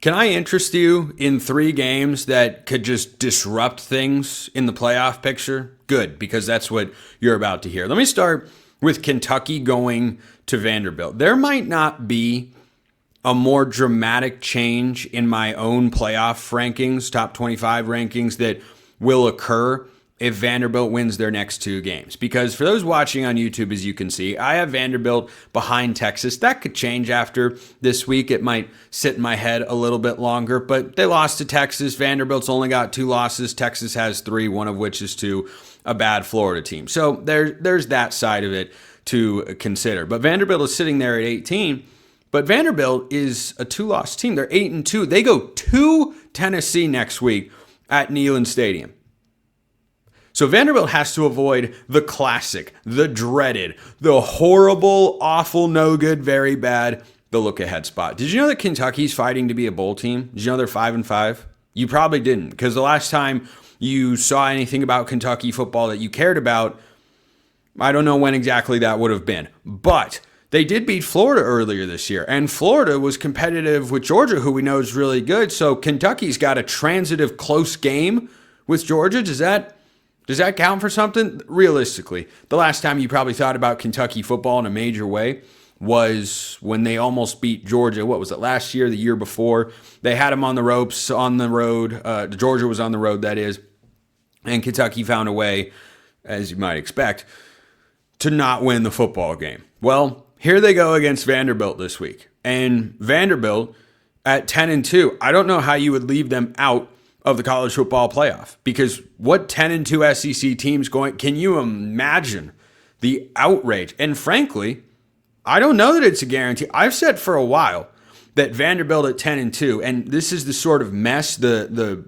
Can I interest you in 3 games that could just disrupt things in the playoff picture? Good, because that's what you're about to hear. Let me start with Kentucky going to Vanderbilt. There might not be a more dramatic change in my own playoff rankings, top 25 rankings, that will occur if Vanderbilt wins their next 2 games. Because for those watching on YouTube, as you can see, I have Vanderbilt behind Texas. That could change after this week. It might sit in my head a little bit longer, but they lost to Texas. Vanderbilt's only got 2 losses. Texas has 3, one of which is to a bad Florida team. So there's that side of it to consider. But Vanderbilt is sitting there at 18. But Vanderbilt is a 2-loss team. They're 8-2. They go to Tennessee next week at Neyland Stadium. So Vanderbilt has to avoid the classic, the dreaded, the horrible, awful, no good, very bad, the look-ahead spot. Did you know that Kentucky's fighting to be a bowl team? Did you know they're 5-5? You probably didn't, because the last time you saw anything about Kentucky football that you cared about, I don't know when exactly that would have been. But they did beat Florida earlier this year, and Florida was competitive with Georgia, who we know is really good. So Kentucky's got a transitive close game with Georgia. Does that count for something? Realistically, the last time you probably thought about Kentucky football in a major way was when they almost beat Georgia. What was it, last year, the year before? They had them on the ropes, on the road. Georgia was on the road, that is. And Kentucky found a way, as you might expect, to not win the football game. Well, here they go against Vanderbilt this week. And Vanderbilt at 10-2, I don't know how you would leave them out of the college football playoff, because what 10-2 SEC teams going, can you imagine the outrage? And frankly, I don't know that it's a guarantee. I've said for a while that Vanderbilt at 10-2, and this is the sort of mess, the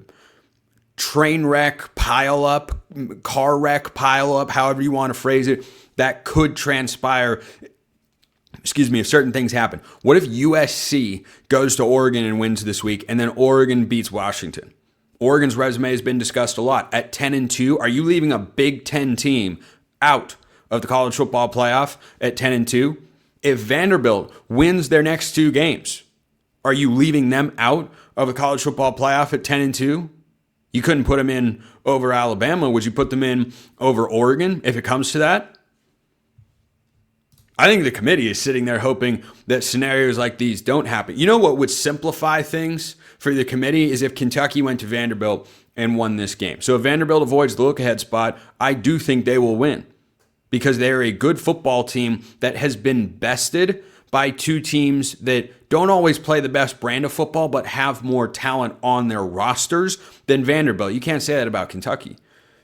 train wreck pile up, car wreck pile up, however you want to phrase it, that could transpire, if certain things happen. What if USC goes to Oregon and wins this week, and then Oregon beats Washington? Oregon's resume has been discussed a lot. At 10-2, are you leaving a Big Ten team out of the college football playoff at 10-2? If Vanderbilt wins their next 2 games, are you leaving them out of the college football playoff at 10-2? You couldn't put them in over Alabama. Would you put them in over Oregon if it comes to that? I think the committee is sitting there hoping that scenarios like these don't happen. You know what would simplify things for the committee is if Kentucky went to Vanderbilt and won this game. So if Vanderbilt avoids the look-ahead spot, I do think they will win, because they are a good football team that has been bested by 2 teams that don't always play the best brand of football but have more talent on their rosters than Vanderbilt. You can't say that about Kentucky.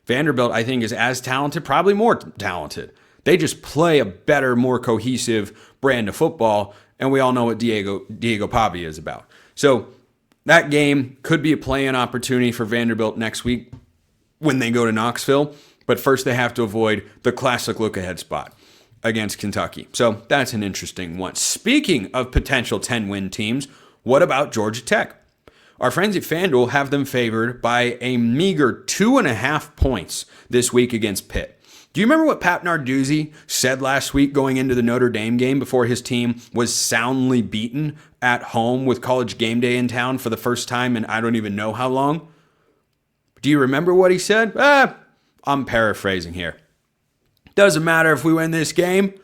Vanderbilt, I think, is as talented, probably more talented. They just play a better, more cohesive brand of football, and we all know what Diego Pavia is about. So that game could be a play-in opportunity for Vanderbilt next week when they go to Knoxville, but first they have to avoid the classic look-ahead spot against Kentucky. So that's an interesting one. Speaking of potential 10-win teams, what about Georgia Tech? Our friends at FanDuel have them favored by a meager 2.5 points this week against Pitt. Do you remember what Pat Narduzzi said last week going into the Notre Dame game before his team was soundly beaten at home with College Game Day in town for the first time in I don't even know how long? Do you remember what he said? I'm paraphrasing here. Doesn't matter if we win this game.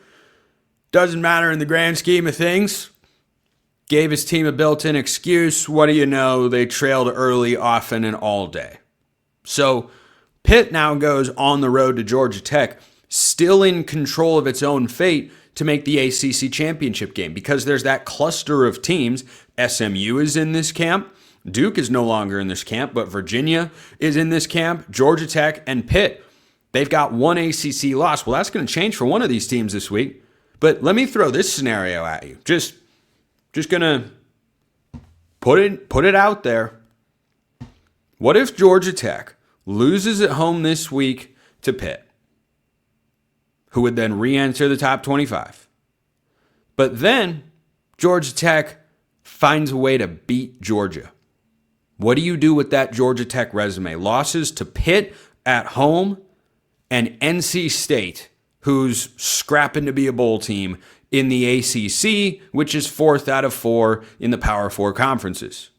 Doesn't matter in the grand scheme of things. Gave his team a built-in excuse. What do you know? They trailed early, often, and all day. So Pitt now goes on the road to Georgia Tech, still in control of its own fate to make the ACC championship game, because there's that cluster of teams. SMU is in this camp. Duke is no longer in this camp, but Virginia is in this camp. Georgia Tech and Pitt, they've got 1 ACC loss. Well, that's going to change for one of these teams this week. But let me throw this scenario at you. Just going to put it out there. What if Georgia Tech loses at home this week to Pitt, who would then re-enter the top 25? But then Georgia Tech finds a way to beat Georgia. What do you do with that Georgia Tech resume? Losses to Pitt at home and NC State, who's scrapping to be a bowl team in the ACC, which is 4th out of 4 in the Power 4 conferences.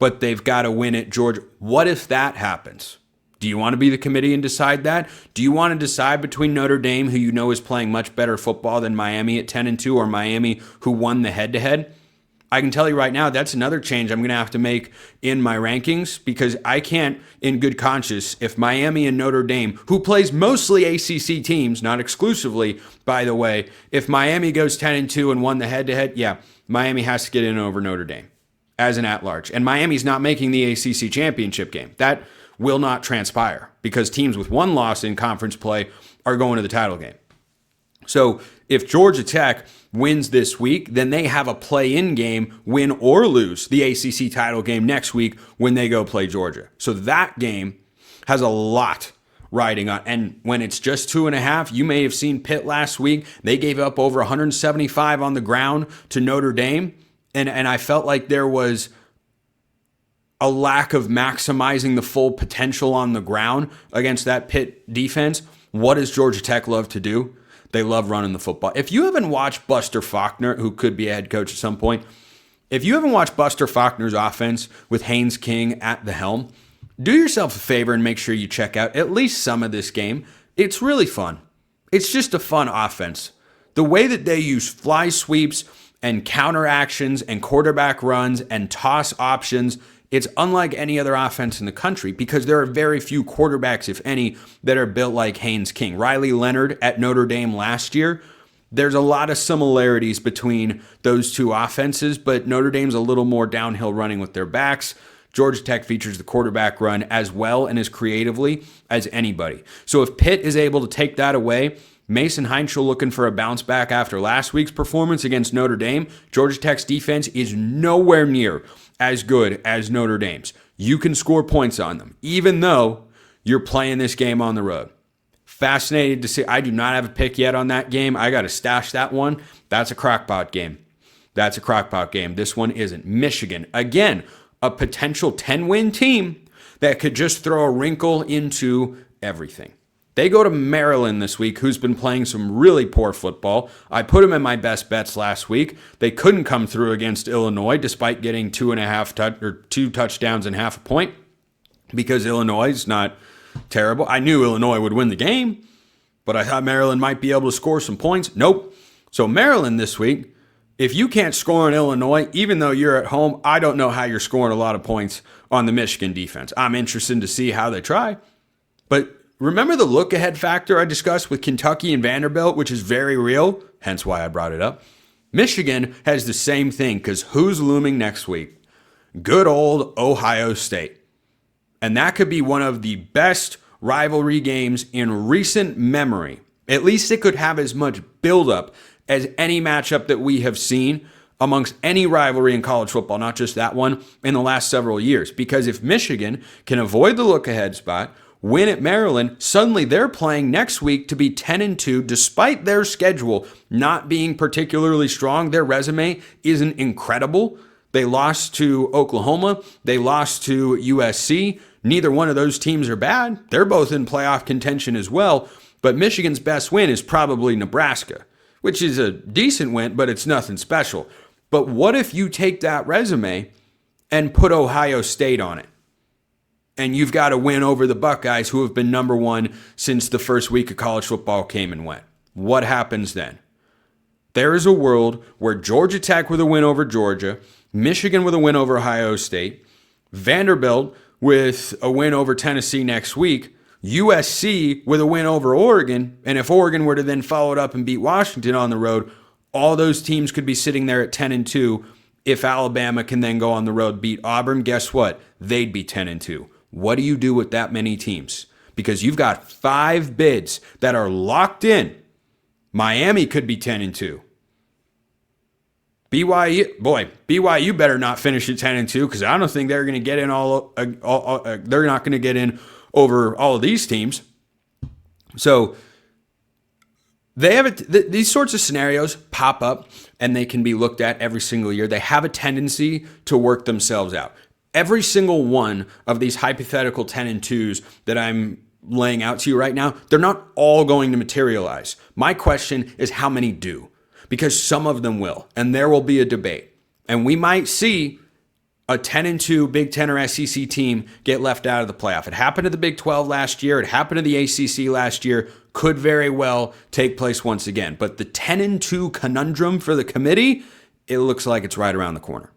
but they've got to win at Georgia. What if that happens? Do you want to be the committee and decide that? Do you want to decide between Notre Dame, who you know is playing much better football than Miami at 10-2, or Miami, who won the head-to-head? I can tell you right now, that's another change I'm going to have to make in my rankings, because I can't, in good conscience, if Miami and Notre Dame, who plays mostly ACC teams, not exclusively, by the way, if Miami goes 10-2 and won the head-to-head, yeah, Miami has to get in over Notre Dame as an at-large. And Miami's not making the ACC championship game. That will not transpire, because teams with one loss in conference play are going to the title game. So if Georgia Tech wins this week, then they have a play-in game, win or lose the ACC title game next week when they go play Georgia. So that game has a lot riding on. And when it's just 2.5, you may have seen Pitt last week. They gave up over 175 on the ground to Notre Dame. And I felt like there was a lack of maximizing the full potential on the ground against that Pitt defense. What does Georgia Tech love to do? They love running the football. If you haven't watched Buster Faulkner, who could be a head coach at some point, if you haven't watched Buster Faulkner's offense with Haynes King at the helm, do yourself a favor and make sure you check out at least some of this game. It's really fun. It's just a fun offense. The way that they use fly sweeps and counter actions and quarterback runs and toss options, it's unlike any other offense in the country, because there are very few quarterbacks, if any, that are built like Haynes King. Riley Leonard at Notre Dame last year, there's a lot of similarities between those two offenses, but Notre Dame's a little more downhill running with their backs. Georgia Tech features the quarterback run as well and as creatively as anybody. So if Pitt is able to take that away, Mason Heinschel looking for a bounce back after last week's performance against Notre Dame. Georgia Tech's defense is nowhere near as good as Notre Dame's. You can score points on them, even though you're playing this game on the road. Fascinated to see. I do not have a pick yet on that game. I got to stash that one. That's a crockpot game. That's a crockpot game. This one isn't. Michigan, again, a potential 10-win team that could just throw a wrinkle into everything. They go to Maryland this week, who's been playing some really poor football. I put them in my best bets last week. They couldn't come through against Illinois, despite getting 2 touchdowns and half a point, because Illinois is not terrible. I knew Illinois would win the game, but I thought Maryland might be able to score some points. Nope. So Maryland this week, if you can't score in Illinois, even though you're at home, I don't know how you're scoring a lot of points on the Michigan defense. I'm interested to see how they try, but remember the look-ahead factor I discussed with Kentucky and Vanderbilt, which is very real, hence why I brought it up. Michigan has the same thing, because who's looming next week? Good old Ohio State. And that could be one of the best rivalry games in recent memory. At least it could have as much buildup as any matchup that we have seen amongst any rivalry in college football, not just that one, in the last several years. Because if Michigan can avoid the look-ahead spot, win at Maryland, suddenly they're playing next week to be 10-2, despite their schedule not being particularly strong. Their resume isn't incredible. They lost to Oklahoma. They lost to USC. Neither one of those teams are bad. They're both in playoff contention as well. But Michigan's best win is probably Nebraska, which is a decent win, but it's nothing special. But what if you take that resume and put Ohio State on it? And you've got to win over the Buckeyes, who have been number one since the first week of college football came and went. What happens then? There is a world where Georgia Tech with a win over Georgia, Michigan with a win over Ohio State, Vanderbilt with a win over Tennessee next week, USC with a win over Oregon, and if Oregon were to then follow it up and beat Washington on the road, all those teams could be sitting there at 10-2. If Alabama can then go on the road, beat Auburn, guess what? They'd be 10-2. What do you do with that many teams? Because you've got 5 bids that are locked in. Miami could be 10-2. BYU better not finish at 10-2, because I don't think they're going to get in they're not going to get in over all of these teams. So they have these sorts of scenarios pop up, and they can be looked at every single year. They have a tendency to work themselves out. Every single one of these hypothetical 10-2s that I'm laying out to you right now, they're not all going to materialize. My question is how many do? Because some of them will, and there will be a debate. And we might see a 10-2 Big Ten or SEC team get left out of the playoff. It happened to the Big 12 last year. It happened to the ACC last year. Could very well take place once again. But the 10-2 conundrum for the committee, it looks like it's right around the corner.